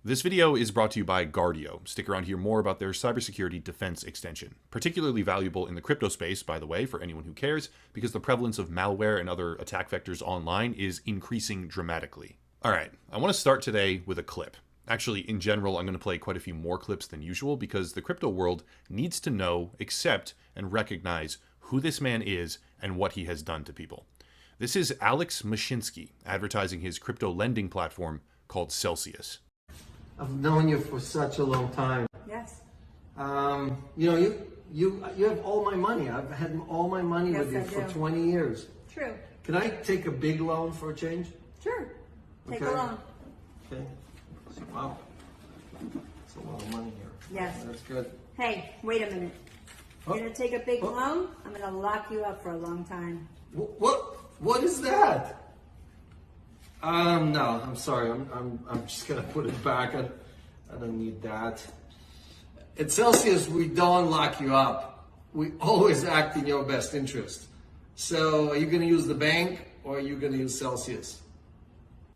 This video is brought to you by Guardio. Stick around to hear more about their cybersecurity defense extension. Particularly valuable in the crypto space, by the way, for anyone who cares, because the prevalence of malware and other attack vectors online is increasing dramatically. Alright, I want to start today with a clip. Actually, in general, I'm going to play quite a few more clips than usual because the crypto world needs to know, accept, and recognize who this man is and what he has done to people. This is Alex Mashinsky advertising his crypto lending platform called Celsius. I've known you for such a long time. Yes. You have all my money. I've had all my money Yes, with you I for do. 20 years. True. Can I take a big loan for a change? Sure. Take Okay. a loan. Okay. Wow. That's a lot of money here. Yes. That's good. Hey, wait a minute. You're Oh. gonna take a big Oh. loan? I'm gonna lock you up for a long time. What is that? No, I'm sorry. I'm just gonna put it back. I don't need that. At Celsius, we don't lock you up. We always act in your best interest. So, are you gonna use the bank or are you gonna use Celsius?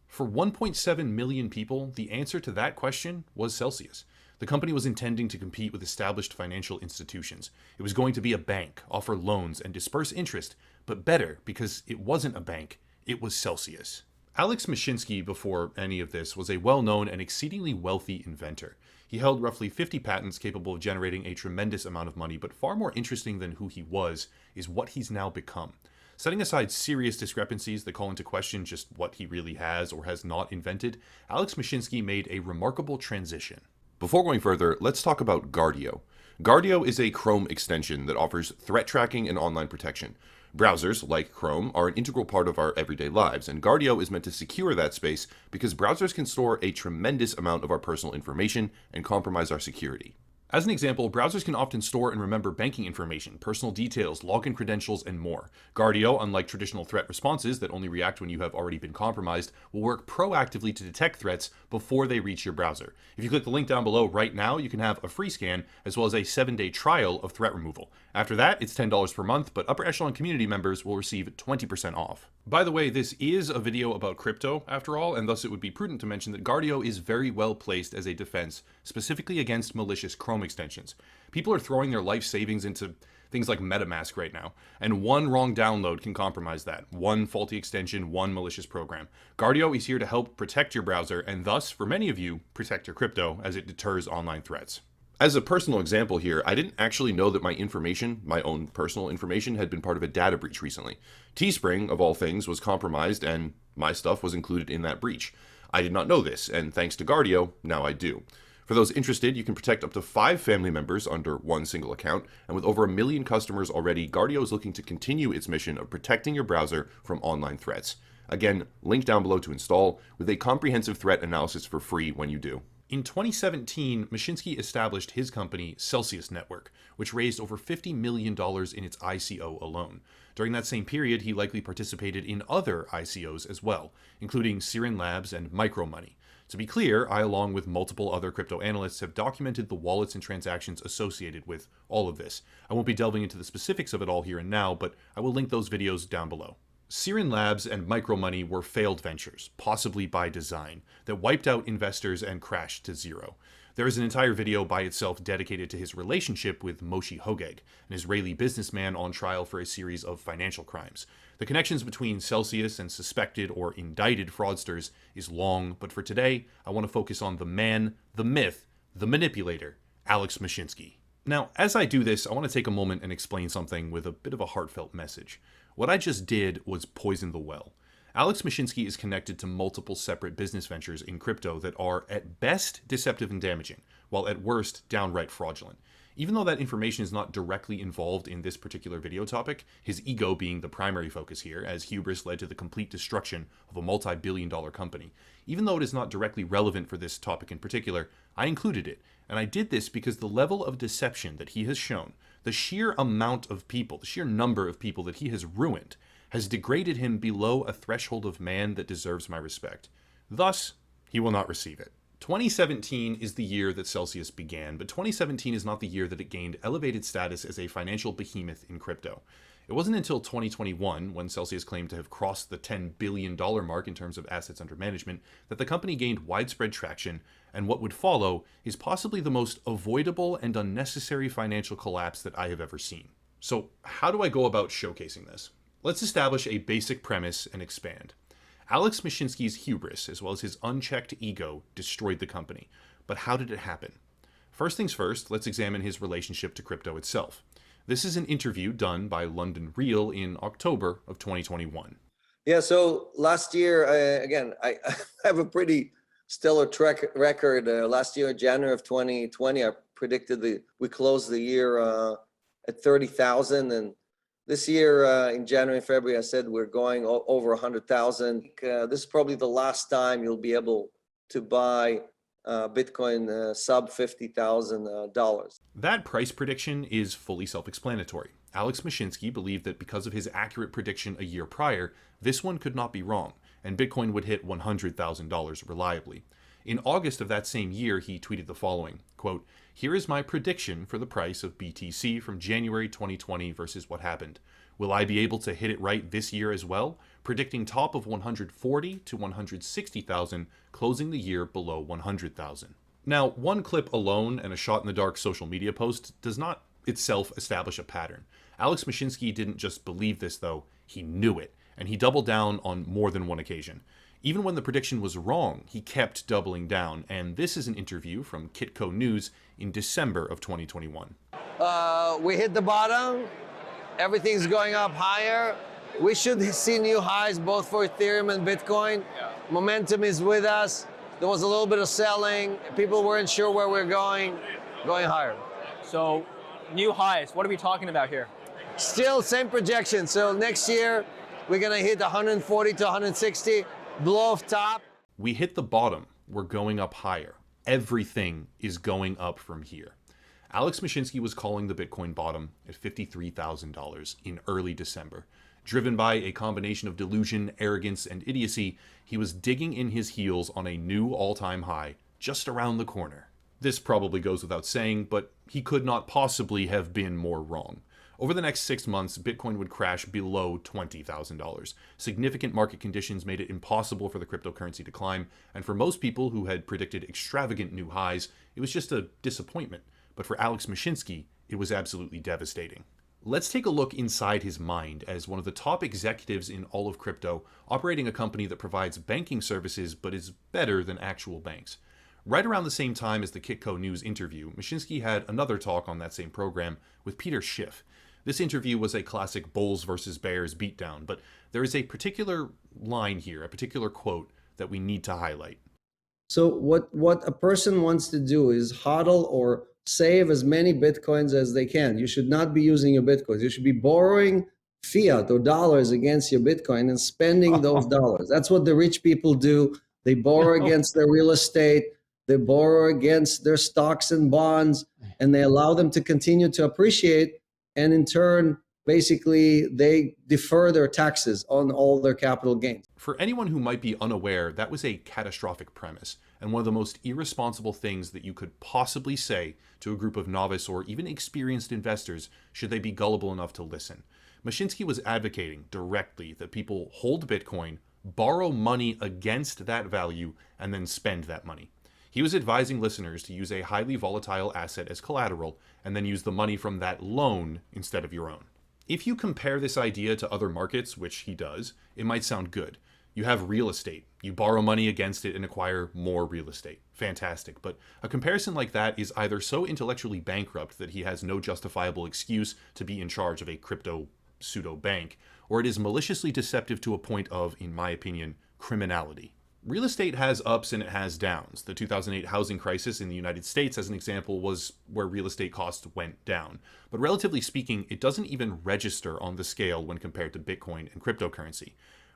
For 1.7 million people, the answer to that question was Celsius. The company was intending to compete with established financial institutions. It was going to be a bank, offer loans, and disperse interest, but better because it wasn't a bank, it was Celsius. Alex Mashinsky, before any of this, was a well-known and exceedingly wealthy inventor. He held roughly 50 patents capable of generating a tremendous amount of money, but far more interesting than who he was is what he's now become. Setting aside serious discrepancies that call into question just what he really has or has not invented, Alex Mashinsky made a remarkable transition. Before going further, let's talk about Guardio. Guardio is a Chrome extension that offers threat tracking and online protection. Browsers, like Chrome, are an integral part of our everyday lives, and Guardio is meant to secure that space because browsers can store a tremendous amount of our personal information and compromise our security. As an example, browsers can often store and remember banking information, personal details, login credentials, and more. Guardio, unlike traditional threat responses that only react when you have already been compromised, will work proactively to detect threats before they reach your browser. If you click the link down below right now, you can have a free scan as well as a 7-day trial of threat removal. After that, it's $10 per month, but upper echelon community members will receive 20% off. By the way, this is a video about crypto, after all, and thus it would be prudent to mention that Guardio is very well placed as a defense, specifically against malicious Chrome extensions. People are throwing their life savings into things like MetaMask right now, and one wrong download can compromise that. One faulty extension, one malicious program. Guardio is here to help protect your browser, and thus, for many of you, protect your crypto as it deters online threats. As a personal example here, I didn't actually know that my information, my own personal information, had been part of a data breach recently. Teespring, of all things, was compromised and my stuff was included in that breach. I did not know this, and thanks to Guardio, now I do. For those interested, you can protect up to 5 family members under one single account, and with over 1 million customers already, Guardio is looking to continue its mission of protecting your browser from online threats. Again, link down below to install, with a comprehensive threat analysis for free when you do. In 2017, Mashinsky established his company, Celsius Network, which raised over $50 million in its ICO alone. During that same period, he likely participated in other ICOs as well, including Sirin Labs and Micromoney. To be clear, I, along with multiple other crypto analysts, have documented the wallets and transactions associated with all of this. I won't be delving into the specifics of it all here and now, but I will link those videos down below. Sirin Labs and Micromoney were failed ventures, possibly by design, that wiped out investors and crashed to zero. There is an entire video by itself dedicated to his relationship with Moshe Hogeg, an Israeli businessman on trial for a series of financial crimes. The connections between Celsius and suspected or indicted fraudsters is long, but for today, I want to focus on the man, the myth, the manipulator, Alex Mashinsky. Now, as I do this, I want to take a moment and explain something with a bit of a heartfelt message. What I just did was poison the well. Alex Mashinsky is connected to multiple separate business ventures in crypto that are at best deceptive and damaging, while at worst downright fraudulent. Even though that information is not directly involved in this particular video topic, his ego being the primary focus here, as hubris led to the complete destruction of a multi-billion-dollar company. Even though it is not directly relevant for this topic in particular, I included it, and I did this because the level of deception that he has shown, the sheer amount of people, the sheer number of people that he has ruined, has degraded him below a threshold of man that deserves my respect. Thus, he will not receive it. 2017 is the year that Celsius began, but 2017 is not the year that it gained elevated status as a financial behemoth in crypto. It wasn't until 2021, when Celsius claimed to have crossed the $10 billion mark in terms of assets under management, that the company gained widespread traction, and what would follow is possibly the most avoidable and unnecessary financial collapse that I have ever seen. So, how do I go about showcasing this? Let's establish a basic premise and expand. Alex Mashinsky's hubris, as well as his unchecked ego, destroyed the company. But how did it happen? First things first, let's examine his relationship to crypto itself. This is an interview done by London Real in October of 2021. Yeah, so last year, I have a pretty stellar track record. Last year, January of 2020, I predicted we closed the year at 30,000. And this year, in January and February, I said we're going over 100,000. This is probably the last time you'll be able to buy Bitcoin sub $50,000. That price prediction is fully self-explanatory. Alex Mashinsky believed that because of his accurate prediction a year prior, this one could not be wrong, and Bitcoin would hit $100,000 reliably. In August of that same year, he tweeted the following, quote, "Here is my prediction for the price of BTC from January 2020 versus what happened. Will I be able to hit it right this year as well? Predicting top of 140 to 160,000, closing the year below 100,000. Now, one clip alone and a shot in the dark social media post does not itself establish a pattern. Alex Mashinsky didn't just believe this though, he knew it, and he doubled down on more than one occasion. Even when the prediction was wrong, he kept doubling down, and this is an interview from Kitco News in December of 2021. We hit the bottom. Everything's going up higher. We should see new highs both for Ethereum and Bitcoin. Momentum is with us. There was a little bit of selling. People weren't sure where we're going higher. So, new highs, what are we talking about here? Still same projection. So next year, we're gonna hit 140 to 160, blow off top. We hit the bottom. We're going up higher. Everything is going up from here. Alex Mashinsky was calling the Bitcoin bottom at $53,000 in early December. Driven by a combination of delusion, arrogance, and idiocy, he was digging in his heels on a new all-time high just around the corner. This probably goes without saying, but he could not possibly have been more wrong. Over the next 6 months, Bitcoin would crash below $20,000. Significant market conditions made it impossible for the cryptocurrency to climb, and for most people who had predicted extravagant new highs, it was just a disappointment. But for Alex Mashinsky, it was absolutely devastating. Let's take a look inside his mind as one of the top executives in all of crypto, operating a company that provides banking services but is better than actual banks. Right around the same time as the Kitco News interview, Mashinsky had another talk on that same program with Peter Schiff. This interview was a classic Bulls versus Bears beatdown, but there is a particular line here, a particular quote that we need to highlight. So what a person wants to do is hodl or save as many Bitcoins as they can. You should not be using your Bitcoins. You should be borrowing fiat or dollars against your Bitcoin and spending those dollars. That's what the rich people do. They borrow against their real estate. They borrow against their stocks and bonds, and they allow them to continue to appreciate. And in turn, basically, they defer their taxes on all their capital gains. For anyone who might be unaware, that was a catastrophic premise, and one of the most irresponsible things that you could possibly say to a group of novice or even experienced investors should they be gullible enough to listen. Mashinsky was advocating directly that people hold Bitcoin, borrow money against that value, and then spend that money. He was advising listeners to use a highly volatile asset as collateral and then use the money from that loan instead of your own. If you compare this idea to other markets, which he does, it might sound good. You have real estate. You borrow money against it and acquire more real estate. Fantastic. But a comparison like that is either so intellectually bankrupt that he has no justifiable excuse to be in charge of a crypto pseudo bank, or it is maliciously deceptive to a point of, in my opinion, criminality. Real estate has ups and it has downs. The 2008 housing crisis in the United States, as an example, was where real estate costs went down. But relatively speaking, it doesn't even register on the scale when compared to Bitcoin and cryptocurrency.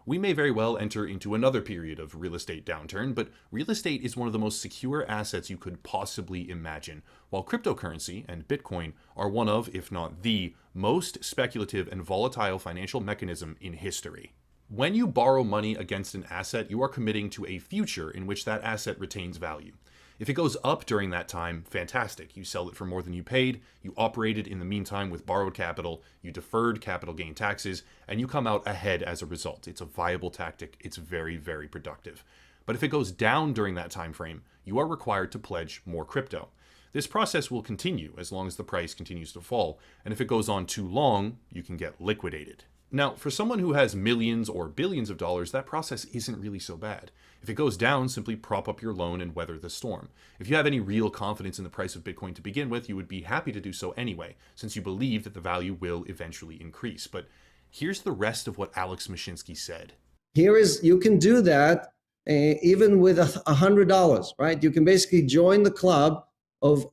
We may very well enter into another period of real estate downturn, but real estate is one of the most secure assets you could possibly imagine, while cryptocurrency and Bitcoin are one of, if not the, most speculative and volatile financial mechanism in history. When you borrow money against an asset, you are committing to a future in which that asset retains value. If it goes up during that time, fantastic. You sell it for more than you paid, you operated in the meantime with borrowed capital, you deferred capital gain taxes, and you come out ahead as a result. It's a viable tactic. It's very, very productive. But if it goes down during that time frame, you are required to pledge more crypto. This process will continue as long as the price continues to fall, and if it goes on too long, you can get liquidated. Now, for someone who has millions or billions of dollars, that process isn't really so bad. If it goes down, simply prop up your loan and weather the storm. If you have any real confidence in the price of Bitcoin to begin with, you would be happy to do so anyway, since you believe that the value will eventually increase. But here's the rest of what Alex Mashinsky said. You can do that even with $100, right? You can basically join the club of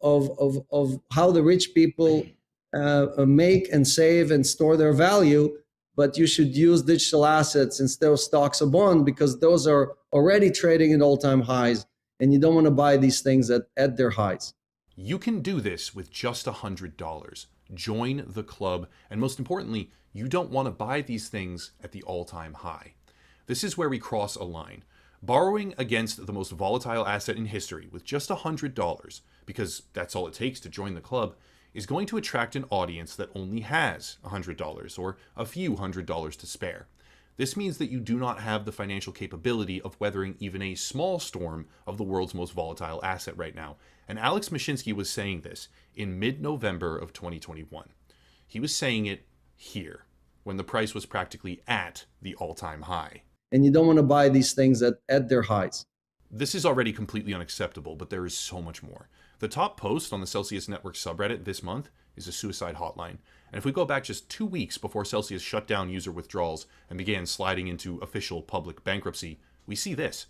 how the rich people make and save and store their value, but you should use digital assets instead of stocks or bonds because those are already trading at all-time highs, and you don't want to buy these things at their highs. You can do this with just $100. Join the club, and most importantly, you don't want to buy these things at the all-time high. This is where we cross a line. Borrowing against the most volatile asset in history with just $100, because that's all it takes to join the club, is going to attract an audience that only has $100 or a few $100 to spare. This means that you do not have the financial capability of weathering even a small storm of the world's most volatile asset right now. And Alex Mashinsky was saying this in mid-November of 2021. He was saying it here, when the price was practically at the all-time high. And you don't want to buy these things at their highs. This is already completely unacceptable, but there is so much more. The top post on the Celsius Network subreddit this month is a suicide hotline. And if we go back just 2 weeks before Celsius shut down user withdrawals and began sliding into official public bankruptcy, we see this.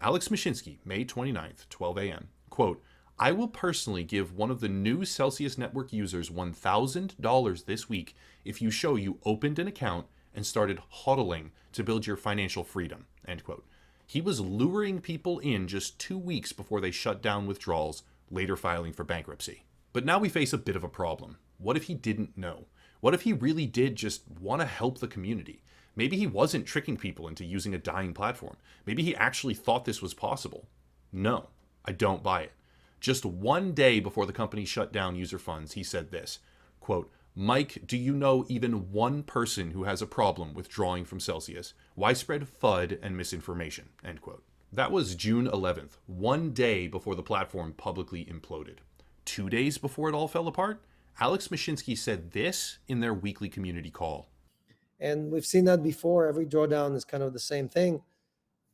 Alex Mashinsky, May 29th, 12 a.m. Quote, "I will personally give one of the new Celsius Network users $1,000 this week if you show you opened an account and started hodling to build your financial freedom." End quote. He was luring people in just 2 weeks before they shut down withdrawals, later filing for bankruptcy. But now we face a bit of a problem. What if he didn't know? What if he really did just want to help the community? Maybe he wasn't tricking people into using a dying platform. Maybe he actually thought this was possible. No, I don't buy it. Just 1 day before the company shut down user funds, he said this, quote, "Mike, do you know even one person who has a problem withdrawing from Celsius? Widespread FUD and misinformation," end quote. That was June 11th, 1 day before the platform publicly imploded. 2 days before it all fell apart, Alex Mashinsky said this in their weekly community call. And we've seen that before. Every drawdown is kind of the same thing.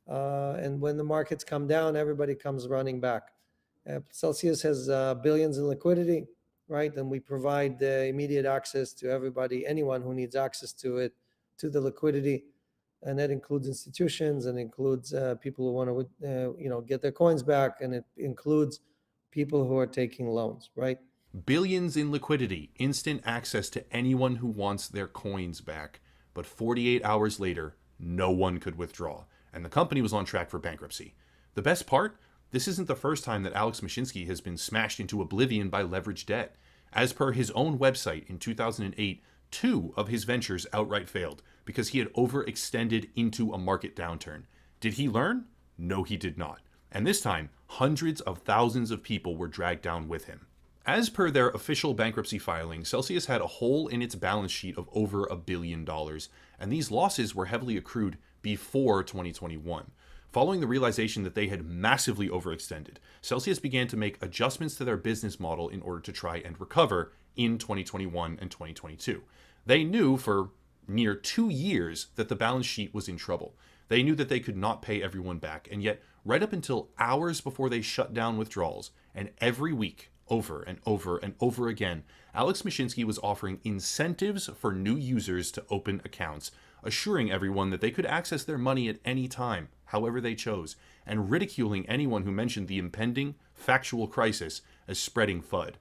And when the markets come down, everybody comes running back. Celsius has billions in liquidity, right? And we provide immediate access to everybody, anyone who needs access to it, to the liquidity. And that includes institutions and includes people who want to, get their coins back. And it includes people who are taking loans, right? Billions in liquidity, instant access to anyone who wants their coins back. But 48 hours later, no one could withdraw, and the company was on track for bankruptcy. The best part? This isn't the first time that Alex Mashinsky has been smashed into oblivion by leveraged debt. As per his own website in 2008, 2 of his ventures outright failed because he had overextended into a market downturn. Did he learn? No, he did not. And this time, hundreds of thousands of people were dragged down with him. As per their official bankruptcy filing, Celsius had a hole in its balance sheet of over $1 billion, and these losses were heavily accrued before 2021. Following the realization that they had massively overextended, Celsius began to make adjustments to their business model in order to try and recover in 2021 and 2022. They knew for near 2 years that the balance sheet was in trouble. They knew that they could not pay everyone back, and yet right up until hours before they shut down withdrawals, and every week, over and over and over again, Alex Mashinsky was offering incentives for new users to open accounts, assuring everyone that they could access their money at any time, however they chose, and ridiculing anyone who mentioned the impending factual crisis as spreading FUD.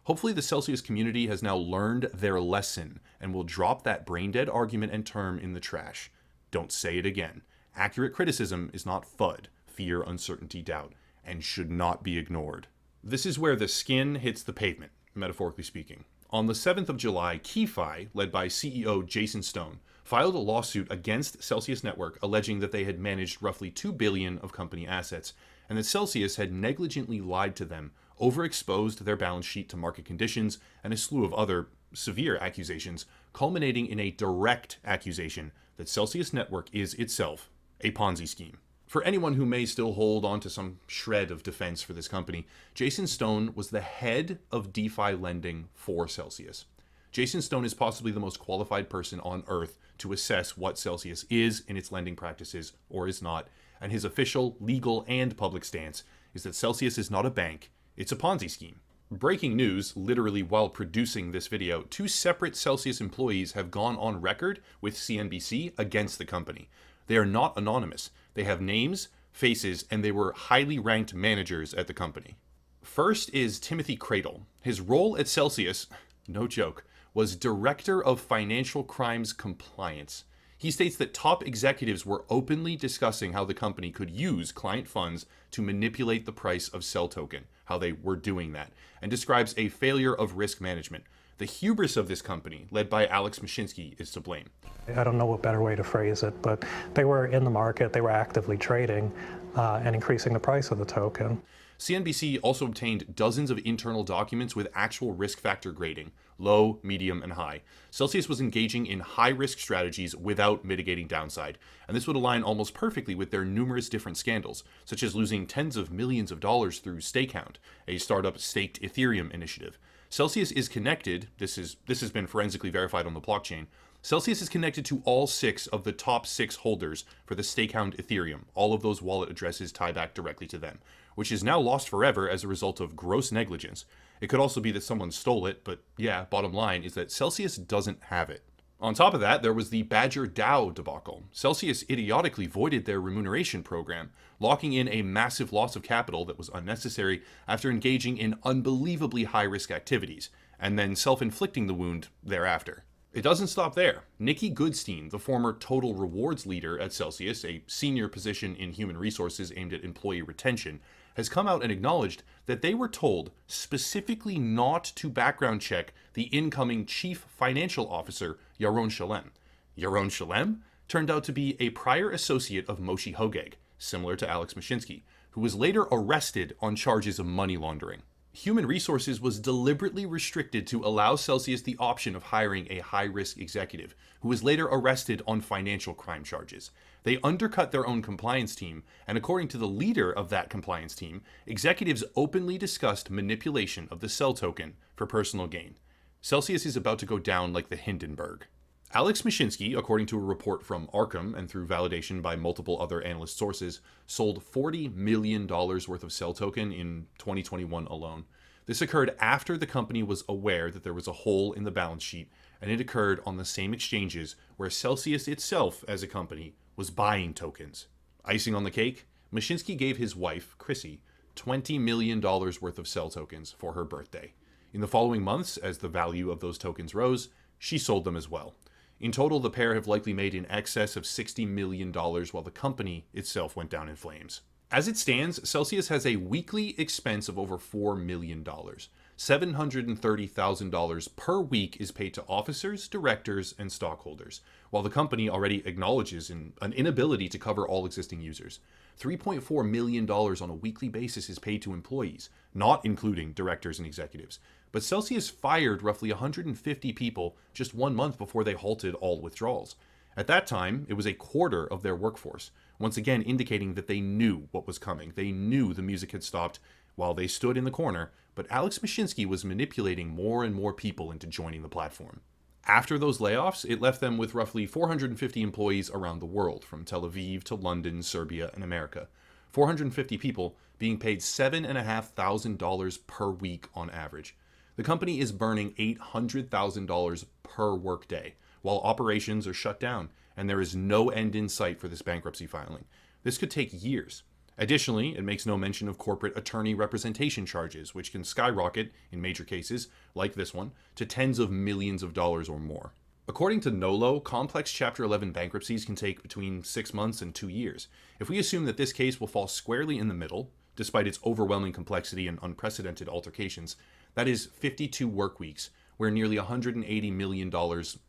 Hopefully the Celsius community has now learned their lesson and will drop that brain-dead argument and term in the trash. Don't say it again. Accurate criticism is not FUD, fear, uncertainty, doubt, and should not be ignored. This is where the skin hits the pavement, metaphorically speaking. On the 7th of July, KeyFi, led by CEO Jason Stone, filed a lawsuit against Celsius Network alleging that they had managed roughly $2 billion of company assets and that Celsius had negligently lied to them, overexposed their balance sheet to market conditions, and a slew of other severe accusations, culminating in a direct accusation that Celsius Network is itself a Ponzi scheme. For anyone who may still hold on to some shred of defense for this company, Jason Stone was the head of DeFi lending for Celsius. Jason Stone is possibly the most qualified person on earth to assess what Celsius is in its lending practices or is not, and his official, legal, and public stance is that Celsius is not a bank, it's a Ponzi scheme. Breaking news, literally while producing this video, 2 separate Celsius employees have gone on record with CNBC against the company. They are not anonymous. They have names, faces, and they were highly ranked managers at the company. First is Timothy Cradle. His role at Celsius, no joke, was Director of Financial Crimes Compliance. He states that top executives were openly discussing how the company could use client funds to manipulate the price of Cell token, how they were doing that, and describes a failure of risk management. The hubris of this company, led by Alex Mashinsky, is to blame. I don't know a better way to phrase it, but they were in the market, they were actively trading and increasing the price of the token. CNBC also obtained dozens of internal documents with actual risk factor grading, low, medium, and high. Celsius was engaging in high-risk strategies without mitigating downside, and this would align almost perfectly with their numerous different scandals, such as losing tens of millions of dollars through Stakehound, a startup staked Ethereum initiative. Celsius is connected, this has been forensically verified on the blockchain, Celsius is connected to all 6 of the top 6 holders for the Stakehound Ethereum. All of those wallet addresses tie back directly to them, which is now lost forever as a result of gross negligence. It could also be that someone stole it, but yeah, bottom line is that Celsius doesn't have it. On top of that, there was the Badger DAO debacle. Celsius idiotically voided their remuneration program, locking in a massive loss of capital that was unnecessary after engaging in unbelievably high-risk activities, and then self-inflicting the wound thereafter. It doesn't stop there. Nikki Goodstein, the former total rewards leader at Celsius, a senior position in human resources aimed at employee retention, has come out and acknowledged that they were told specifically not to background check the incoming chief financial officer, Yaron Shalem. Yaron Shalem turned out to be a prior associate of Moshe Hogeg, similar to Alex Mashinsky, who was later arrested on charges of money laundering. Human Resources was deliberately restricted to allow Celsius the option of hiring a high-risk executive, who was later arrested on financial crime charges. They undercut their own compliance team, and according to the leader of that compliance team, executives openly discussed manipulation of the Cell token for personal gain. Celsius is about to go down like the Hindenburg. Alex Mashinsky, according to a report from Arkham and through validation by multiple other analyst sources, sold $40 million worth of Cell token in 2021 alone. This occurred after the company was aware that there was a hole in the balance sheet, and it occurred on the same exchanges where Celsius itself, as a company, was buying tokens. Icing on the cake, Mashinsky gave his wife, Chrissy, $20 million worth of Cell tokens for her birthday. In the following months, as the value of those tokens rose, she sold them as well. In total, the pair have likely made in excess of $60 million while the company itself went down in flames. As it stands, Celsius has a weekly expense of over $4 million. $730,000 per week is paid to officers, directors, and stockholders, while the company already acknowledges an inability to cover all existing users. $3.4 million on a weekly basis is paid to employees, not including directors and executives. But Celsius fired roughly 150 people just 1 month before they halted all withdrawals. At that time, it was a quarter of their workforce, once again indicating that they knew what was coming. They knew the music had stopped while they stood in the corner, but Alex Mashinsky was manipulating more and more people into joining the platform. After those layoffs, it left them with roughly 450 employees around the world, from Tel Aviv to London, Serbia, and America. 450 people being paid $7,500 per week on average. The company is burning $800,000 per workday, while operations are shut down, and there is no end in sight for this bankruptcy filing. This could take years. Additionally, it makes no mention of corporate attorney representation charges, which can skyrocket, in major cases, like this one, to tens of millions of dollars or more. According to Nolo, complex Chapter 11 bankruptcies can take between 6 months and 2 years. If we assume that this case will fall squarely in the middle, despite its overwhelming complexity and unprecedented altercations, that is 52 work weeks, where nearly $180 million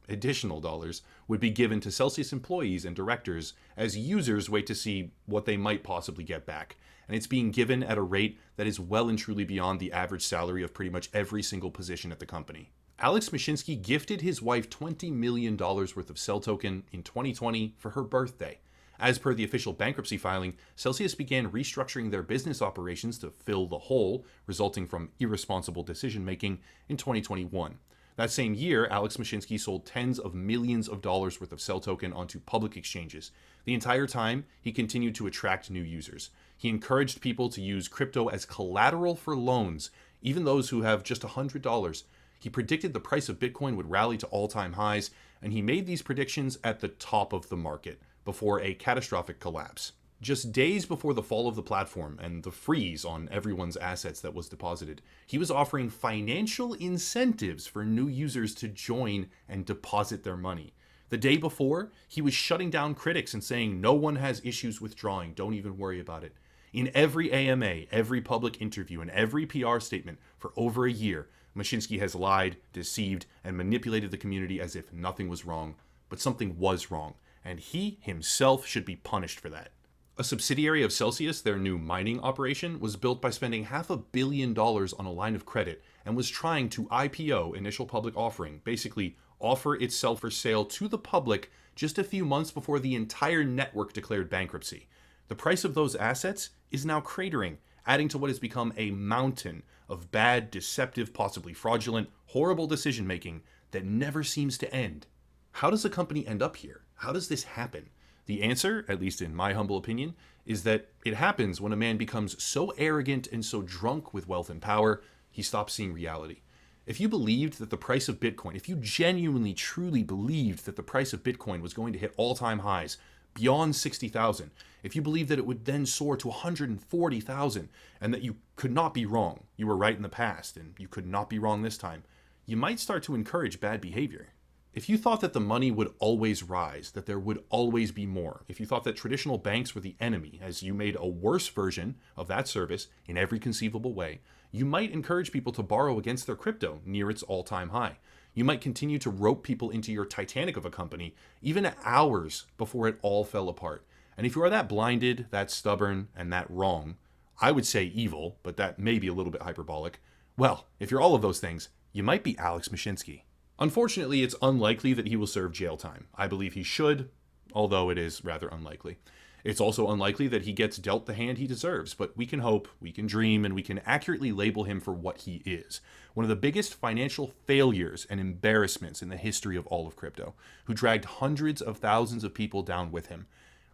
additional dollars would be given to Celsius employees and directors as users wait to see what they might possibly get back. And it's being given at a rate that is well and truly beyond the average salary of pretty much every single position at the company. Alex Mashinsky gifted his wife $20 million worth of Cell token in 2020 for her birthday. As per the official bankruptcy filing, Celsius began restructuring their business operations to fill the hole resulting from irresponsible decision-making in 2021. That same year, Alex Mashinsky sold tens of millions of dollars worth of Cell token onto public exchanges. The entire time, he continued to attract new users. He encouraged people to use crypto as collateral for loans, even those who have just $100. He predicted the price of Bitcoin would rally to all-time highs, and he made these predictions at the top of the market, before a catastrophic collapse. Just days before the fall of the platform and the freeze on everyone's assets that was deposited, he was offering financial incentives for new users to join and deposit their money. The day before, he was shutting down critics and saying no one has issues withdrawing, don't even worry about it. In every AMA, every public interview, and every PR statement for over a year, Mashinsky has lied, deceived, and manipulated the community as if nothing was wrong, but something was wrong, and he himself should be punished for that. A subsidiary of Celsius, their new mining operation, was built by spending $500 million on a line of credit and was trying to IPO, initial public offering, basically offer itself for sale to the public just a few months before the entire network declared bankruptcy. The price of those assets is now cratering, adding to what has become a mountain of bad, deceptive, possibly fraudulent, horrible decision-making that never seems to end. How does a company end up here? How does this happen? The answer, at least in my humble opinion, is that it happens when a man becomes so arrogant and so drunk with wealth and power, he stops seeing reality. If you believed that the price of Bitcoin, if you genuinely, truly believed that the price of Bitcoin was going to hit all-time highs beyond 60,000, if you believed that it would then soar to 140,000 and that you could not be wrong, you were right in the past and you could not be wrong this time, you might start to encourage bad behavior. If you thought that the money would always rise, that there would always be more, if you thought that traditional banks were the enemy, as you made a worse version of that service in every conceivable way, you might encourage people to borrow against their crypto near its all-time high. You might continue to rope people into your Titanic of a company, even hours before it all fell apart. And if you are that blinded, that stubborn, and that wrong, I would say evil, but that may be a little bit hyperbolic, well, if you're all of those things, you might be Alex Mashinsky. Unfortunately, it's unlikely that he will serve jail time. I believe he should, although it is rather unlikely. It's also unlikely that he gets dealt the hand he deserves, but we can hope, we can dream, and we can accurately label him for what he is. One of the biggest financial failures and embarrassments in the history of all of crypto, who dragged hundreds of thousands of people down with him.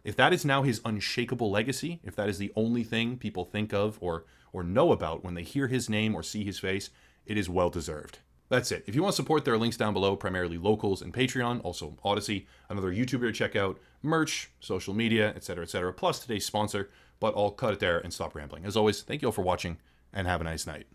If that is now his unshakable legacy, if that is the only thing people think of or know about when they hear his name or see his face, it is well deserved. That's it. If you want to support, there are links down below, primarily locals and Patreon, also Odyssey, another YouTuber to check out, merch, social media, etc., plus today's sponsor. But I'll cut it there and stop rambling. As always, thank you all for watching, and have a nice night.